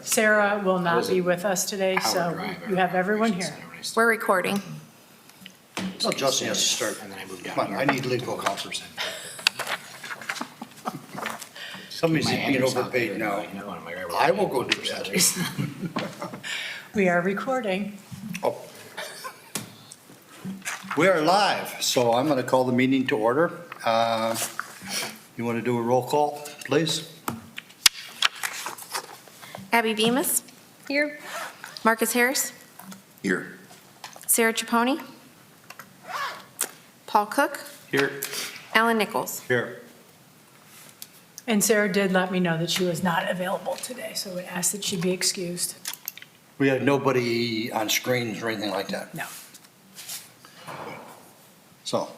Sarah will not be with us today, so you have everyone here. We're recording. Well, Justin has to start. And then I moved down Come on, here. I need legal counsel. Somebody's being overpaid now. I will go do that. We are recording. Oh. We are live, so I'm going to call the meeting to order. You want to do a roll call, please? Abby Bemis. Here. Marcus Harris. Here. Sarah Chaponi. Paul Cook. Here. Alan Nichols. Here. And Sarah did let me know that she was not available today, so we asked that she be excused. We had nobody on screens or anything like that. No. So,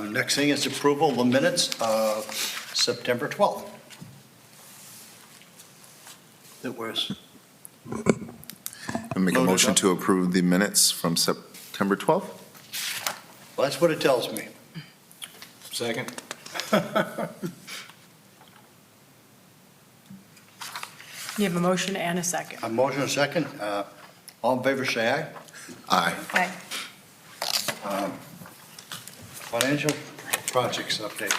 next thing is approval of the minutes of September 12th. It was, I make a Loaded motion up. to approve the minutes from September 12th. well, that's what it tells me. Second? You have a motion and a second. A motion and a second. All in favor, say aye. Aye. Aye. Financial projects update.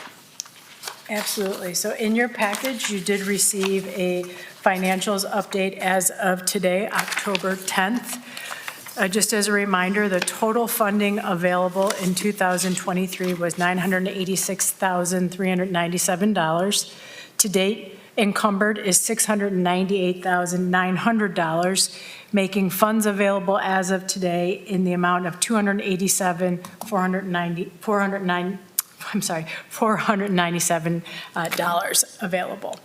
Absolutely. So in your package, you did receive a financials update as of today, October 10th. Just as a reminder, the total funding available in 2023 was $986,397. To date, encumbered is $698,900, making funds available as of today in the amount of $497 available.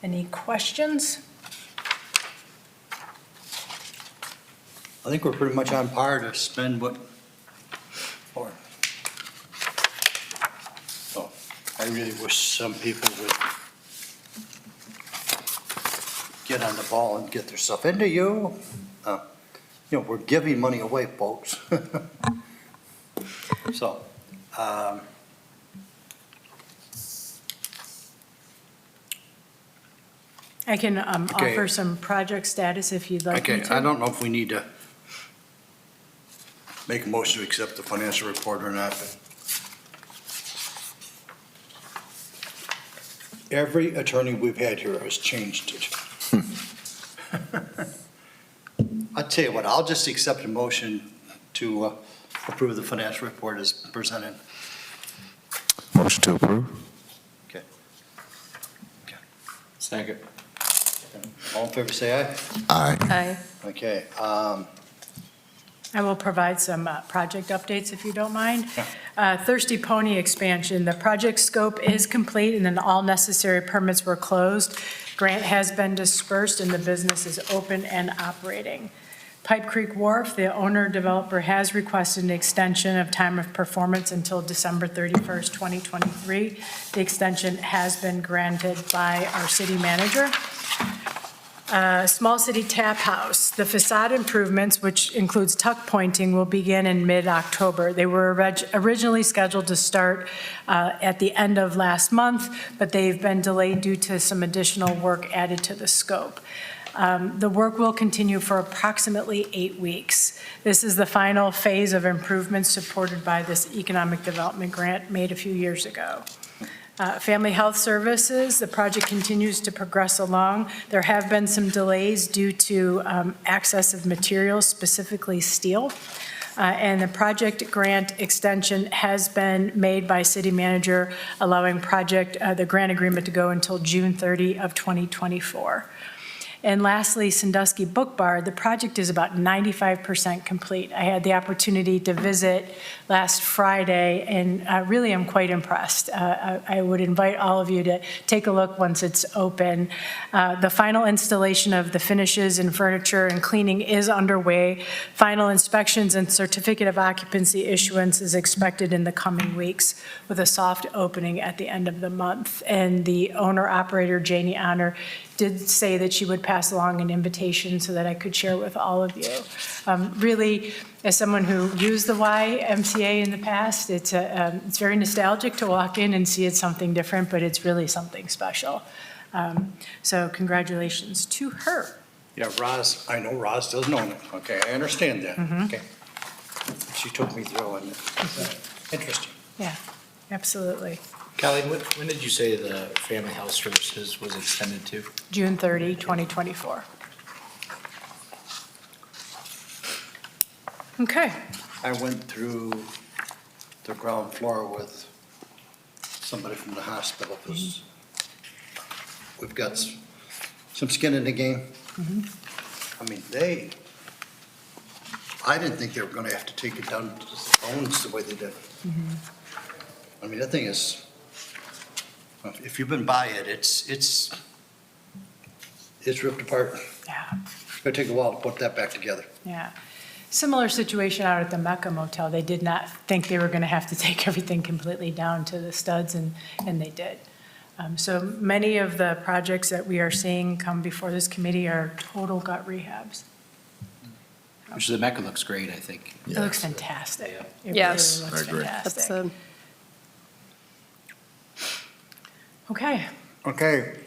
Any questions? I think we're pretty much on par to spend what, for. So I really wish some people would get on the ball and get their stuff into you. You know, we're giving money away, folks. So, I can Okay. offer some project status if you'd like me okay, to. I don't know if we need to make a motion to accept the financial report or not, but every attorney we've had here has changed it. I'll tell you what, I'll just accept a motion to approve the financial report as presented. Motion to approve. Second. All in favor, say aye. Aye. Aye. Okay, I will provide some project updates if you don't mind. Yeah. Thirsty Pony expansion, the project scope is complete and then all necessary permits were closed. Grant has been dispersed and the business is open and operating. Pipe Creek Wharf, the owner developer has requested an extension of time of performance until December 31st, 2023. The extension has been granted by our city manager. Small City Tap House, the facade improvements, which includes tuck pointing, will begin in mid-October. They were originally scheduled to start at the end of last month, but they've been delayed due to some additional work added to the scope. The work will continue for approximately 8 weeks. This is the final phase of improvements supported by this economic development grant made a few years ago. Family Health Services, the project continues to progress along. There have been some delays due to access of materials, specifically steel. And the project grant extension has been made by city manager, allowing the grant agreement to go until June 30 of 2024. And lastly, Sandusky Book Bar, the project is about 95% complete. I had the opportunity to visit last Friday and really am quite impressed. I would invite all of you to take a look once it's open. The final installation of the finishes and furniture and cleaning is underway. Final inspections and certificate of occupancy issuance is expected in the coming weeks with a soft opening at the end of the month. And the owner-operator, Janie Honor, did say that she would pass along an invitation so that I could share with all of you. Really, as someone who used the YMCA in the past, it's very nostalgic to walk in and see it's something different, but it's really something special. So congratulations to her. Yeah, Roz, I know Roz doesn't own it, okay, I understand that, okay. She took me through and interesting. Yeah, absolutely. Colleen, when did you say the Family Health Services was extended to? June 30, 2024. Okay. I went through the ground floor with somebody from the hospital, because we've got some skin in the game. I mean, I didn't think they were gonna have to take it down to the bones the way they did. I mean, that thing is, if you've been by it, it's ripped apart. Yeah, It's gonna take a while to put that back together. yeah. Similar situation out at the Mecca Motel. They did not think they were going to have to take everything completely down to the studs, and they did. So many of the projects that we are seeing come before this committee are total gut rehabs. Which the Mecca looks great, I think. It looks fantastic. It Yes. really looks I agree. That's fantastic. Okay. Okay.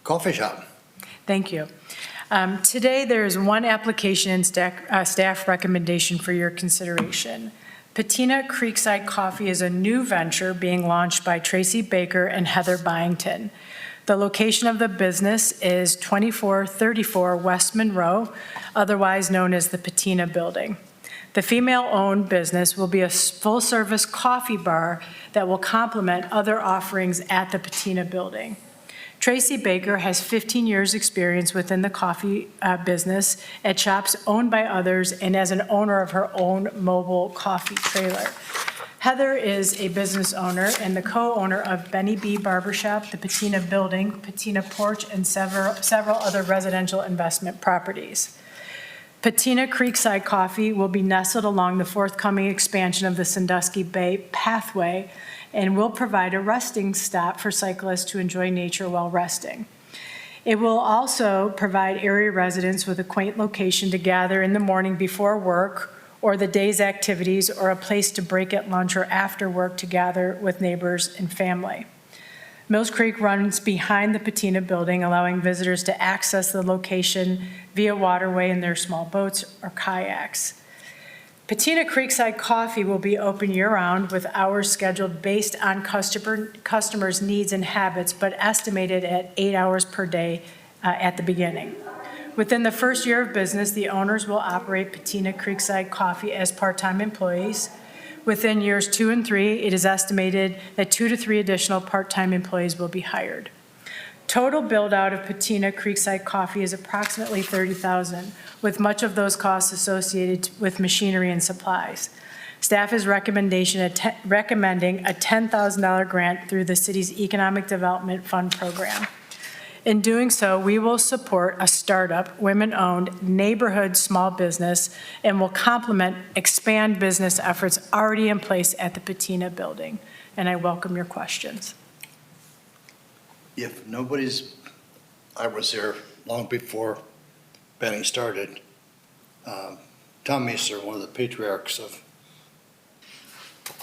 Coffee shop. Thank you. Today, there is one application and staff recommendation for your consideration. Patina Creekside Coffee is a new venture being launched by Tracy Baker and Heather Byington. The location of the business is 2434 West Monroe, otherwise known as the Patina Building. The female-owned business will be a full-service coffee bar that will complement other offerings at the Patina Building. Tracy Baker has 15 years' experience within the coffee business at shops owned by others and as an owner of her own mobile coffee trailer. Heather is a business owner and the co-owner of Benny B Barbershop, the Patina Building, Patina Porch, and several other residential investment properties. Patina Creekside Coffee will be nestled along the forthcoming expansion of the Sandusky Bay Pathway and will provide a resting stop for cyclists to enjoy nature while resting. It will also provide area residents with a quaint location to gather in the morning before work or the day's activities, or a place to break at lunch or after work to gather with neighbors and family. Mills Creek runs behind the Patina Building, allowing visitors to access the location via waterway in their small boats or kayaks. Patina Creekside Coffee will be open year-round with hours scheduled based on customers' needs and habits, but estimated at 8 hours per day at the beginning. Within the first year of business, the owners will operate Patina Creekside Coffee as part-time employees. Within years 2 and 3, it is estimated that 2 to 3 additional part-time employees will be hired. Total build-out of Patina Creekside Coffee is approximately $30,000, with much of those costs associated with machinery and supplies. Staff is recommending a $10,000 grant through the city's Economic Development Fund program. In doing so, we will support a startup, women-owned, neighborhood small business, and will expand business efforts already in place at the Patina Building. And I welcome your questions. If I was there long before Benny started. Tom Meester, one of the patriarchs of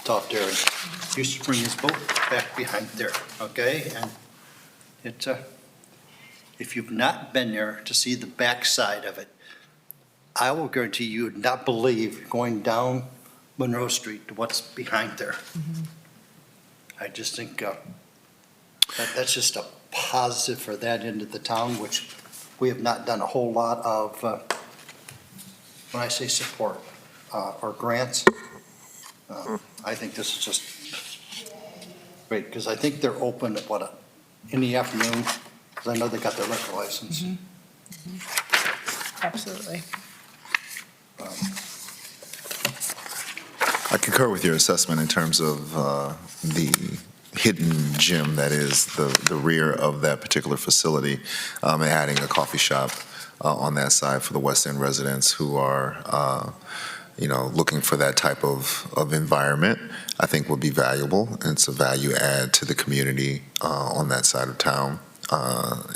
Top Dairy, used to bring his boat back behind there, okay? And it's if you've not been there to see the backside of it, I will guarantee you would not believe going down Monroe Street to what's behind there. I just think that's just a positive for that end of the town, which we have not done a whole lot of, when I say support, or grants. I think this is just great, because I think they're open at in the afternoon, because I know they got their liquor license. Absolutely. I concur with your assessment in terms of the hidden gem that is the rear of that particular facility, and adding a coffee shop on that side for the West End residents who are, looking for that type of environment, I think will be valuable. And it's a value add to the community on that side of town.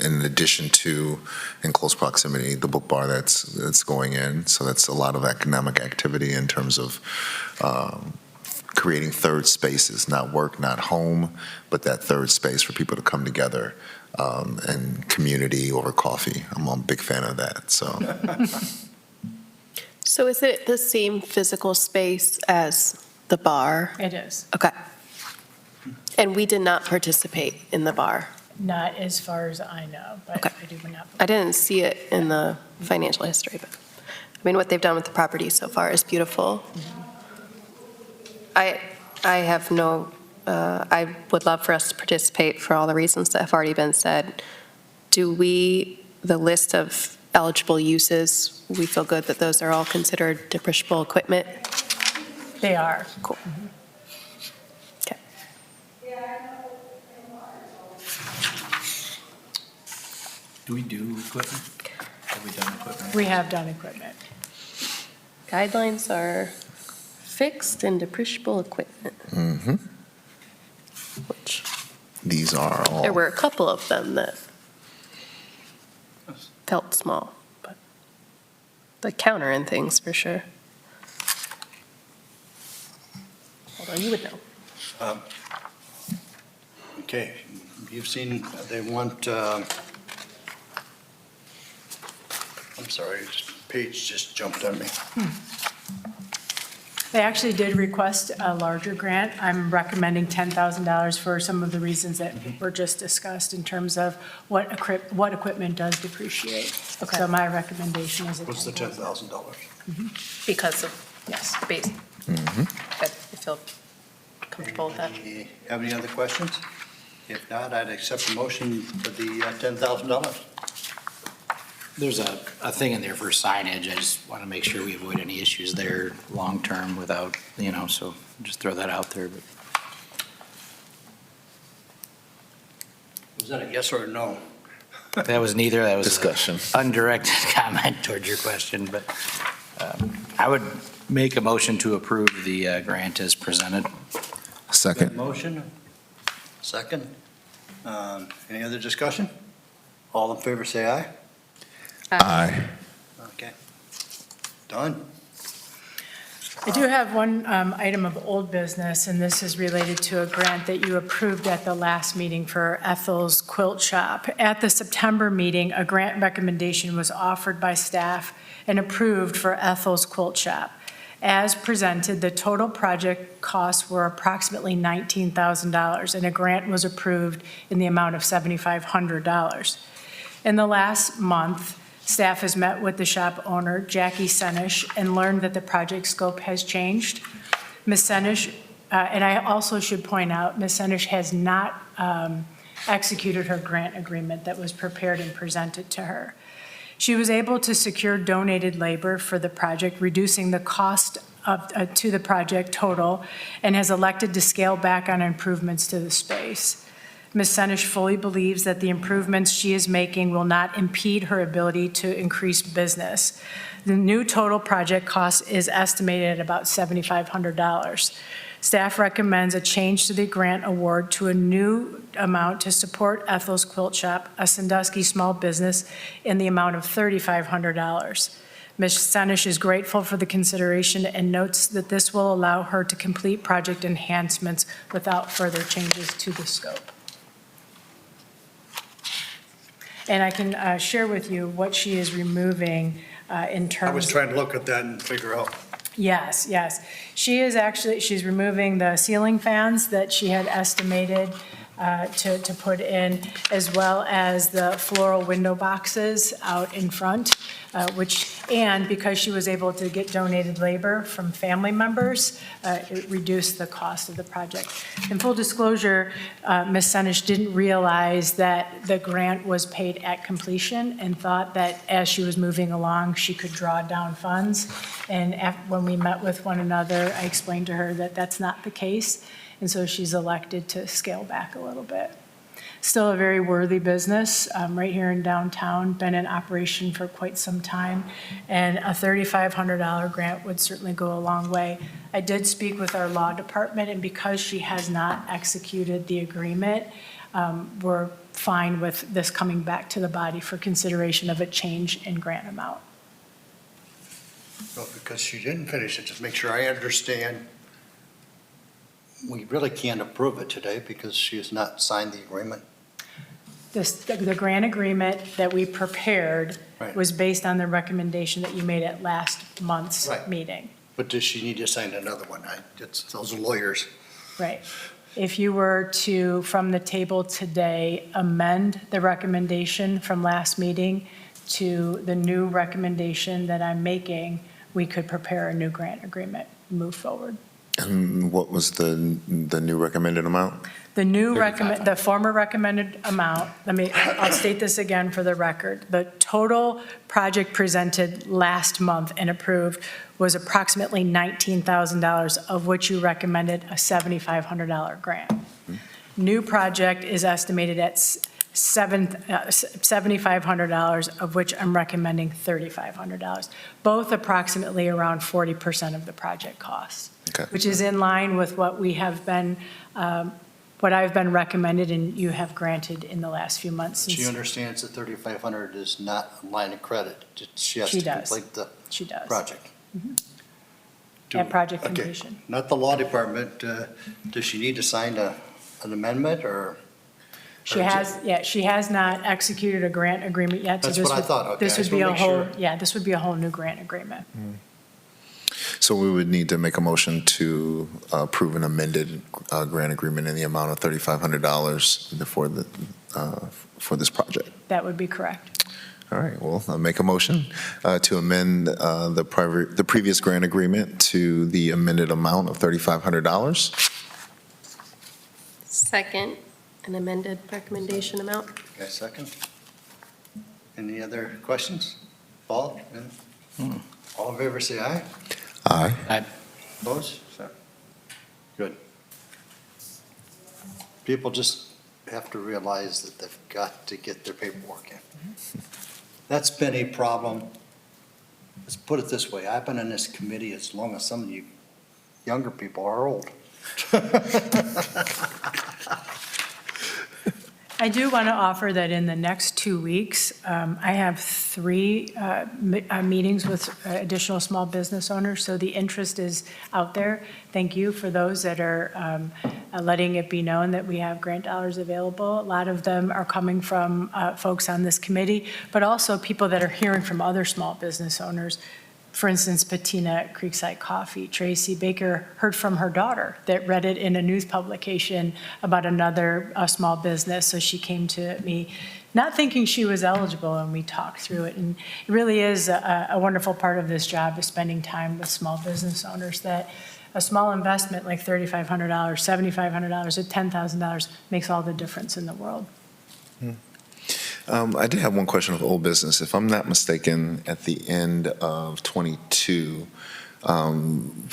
In addition to, in close proximity, the book bar that's going in. So that's a lot of economic activity in terms of creating third spaces, not work, not home, but that third space for people to come together and community over coffee. I'm a big fan of that, so. So is it the same physical space as the bar? It is, Okay. And we did not participate in the bar? not as far as I know, but Okay. I do not. I didn't see it in the financial history, but, I mean, what they've done with the property so far is beautiful. I have no, I would love for us to participate for all the reasons that have already been said. Do we, the list of eligible uses, we feel good that those are all considered depreciable equipment? They are. Cool. Okay. Do we do equipment? Have we done equipment? We have done equipment. Guidelines are fixed and depreciable equipment, Mhm. which, These are all. there were a couple of them that felt small, but the counter and things for sure. Hold on, you would know. Okay, you've seen, they want, I'm sorry, this page just jumped on me. They actually did request a larger grant. I'm recommending $10,000 for some of the reasons that were just discussed in terms of what equipment does depreciate. Okay. So my recommendation is a What's the $10,000. $10,000? Because of Yes. the base. Mhm. Good, I feel comfortable with that. Have any other questions? If not, I'd accept a motion for the $10,000. There's a thing in there for signage. I just want to make sure we avoid any issues there long-term without, so just throw that out there. But Was that a yes or a no? that was neither. That was a Discussion. undirected comment towards your question, but I would make a motion to approve the grant as presented. Second. Motion, second. Any other discussion? All in favor, say aye. Aye. Okay. Done. I do have one item of old business, and this is related to a grant that you approved at the last meeting for Ethel's Quilt Shop. At the September meeting, a grant recommendation was offered by staff and approved for Ethel's Quilt Shop. As presented, the total project costs were approximately $19,000, and a grant was approved in the amount of $7,500. In the last month, staff has met with the shop owner, Jackie Senish, and learned that the project scope has changed. Ms. Senish, and I also should point out, Ms. Senish has not executed her grant agreement that was prepared and presented to her. She was able to secure donated labor for the project, reducing the cost to the project total, and has elected to scale back on improvements to the space. Ms. Senish fully believes that the improvements she is making will not impede her ability to increase business. The new total project cost is estimated at about $7,500. Staff recommends a change to the grant award to a new amount to support Ethel's Quilt Shop, a Sandusky small business, in the amount of $3,500. Ms. Senish is grateful for the consideration and notes that this will allow her to complete project enhancements without further changes to the scope. And I can share with you what she is removing in terms. I was trying to look at that and figure out. Yes, yes. She's removing the ceiling fans that she had estimated to put in, as well as the floral window boxes out in front, and because she was able to get donated labor from family members, it reduced the cost of the project. In full disclosure, Ms. Senish didn't realize that the grant was paid at completion and thought that as she was moving along, she could draw down funds. And when we met with one another, I explained to her that that's not the case. And so she's elected to scale back a little bit. Still a very worthy business, right here in downtown, been in operation for quite some time, and a $3,500 grant would certainly go a long way. I did speak with our law department, and because she has not executed the agreement, we're fine with this coming back to the body for consideration of a change in grant amount. Well, because she didn't finish it, just make sure I understand. We really can't approve it today because she has not signed the agreement. The grant agreement that we prepared Right. was based on the recommendation that you made at last month's Right. meeting. But does she need to sign another one? It's those lawyers. Right. If you were to, from the table today, amend the recommendation from last meeting to the new recommendation that I'm making, we could prepare a new grant agreement, move forward. And what was the new recommended amount? The new the former recommended amount, I'll state this again for the record. The total project presented last month and approved was approximately $19,000, of which you recommended a $7,500 grant. New project is estimated at $7,500, of which I'm recommending $3,500, both approximately around 40% of the project cost, Okay. which is in line with what we have been, what I've been recommended and you have granted in the last few months. She since understands that 3,500 is not a line of credit. She has She to does. complete the She does. project. At project Okay, completion. Not the law department. Does she need to sign an amendment or? She has not executed a grant agreement yet. so That's this what I would- thought. Okay, This I would just be a wanna make whole, sure. yeah, this would be a whole new grant agreement. So we would need to make a motion to approve an amended grant agreement in the amount of $3,500 for this project. That would be correct. All right, well, I'll make a motion to amend the previous grant agreement to the amended amount of $3,500. Second, an amended recommendation amount. Okay, second. Any other questions? Paul? All in favor, say aye. Aye. Opposed? So, good. People just have to realize that they've got to get their paperwork in. That's been a problem. Let's put it this way, I've been on this committee as long as some of you younger people are old. I do want to offer that in the next 2 weeks, I have 3 meetings with additional small business owners, so the interest is out there. Thank you for those that are letting it be known that we have grant dollars available. A lot of them are coming from folks on this committee, but also people that are hearing from other small business owners. For instance, Patina at Creekside Coffee, Tracy Baker heard from her daughter that read it in a news publication about another small business. So she came to me, not thinking she was eligible, and we talked through it. And it really is a wonderful part of this job, is spending time with small business owners, that a small investment like $3,500, $7,500, or $10,000 makes all the difference in the world. I did have one question of old business. If I'm not mistaken, at the end of '22,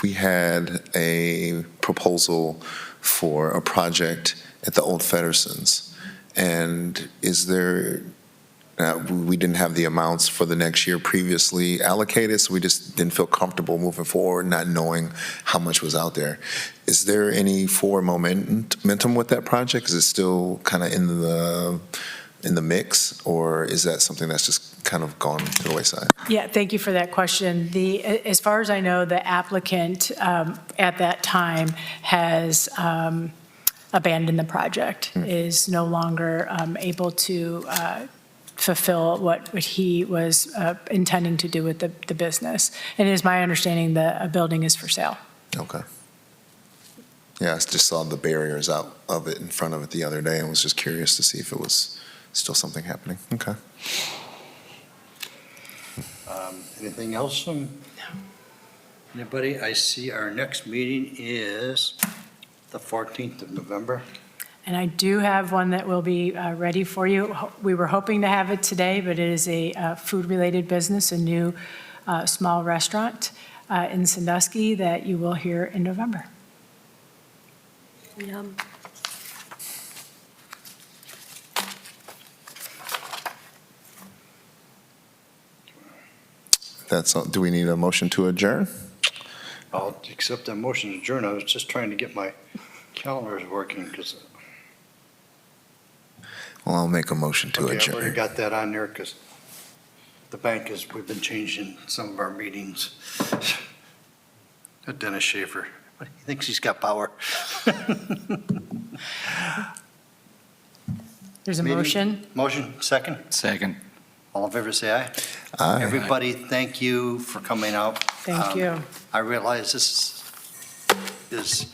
we had a proposal for a project at the old Feddersons. And is there, we didn't have the amounts for the next year previously allocated, so we just didn't feel comfortable moving forward, not knowing how much was out there. Is there any forward momentum with that project? Is it still kind of in the mix, or is that something that's just kind of gone to the wayside? Yeah, thank you for that question. As far as I know, the applicant at that time has abandoned the project, is no longer able to fulfill what he was intending to do with the business. And it is my understanding the building is for sale. Okay. Yeah, I just saw the barriers out of it in front of it the other day and was just curious to see if it was still something happening. Okay. Anything else from anybody? I see our next meeting is the 14th of November. And I do have one that will be ready for you. We were hoping to have it today, but it is a food-related business, a new small restaurant in Sandusky that you will hear in November. Yum. That's all. Do we need a motion to adjourn? I'll accept that motion to adjourn. I was just trying to get my calendars working because, Well, I'll make a motion to okay, I've already adjourn. got that on there because the bank is, we've been changing some of our meetings. Dennis Schaefer, he thinks he's got power. There's a Meeting- motion. Motion, second. Second. All in favor, say aye. Aye. Everybody, thank you for coming out. Thank you. I realize this is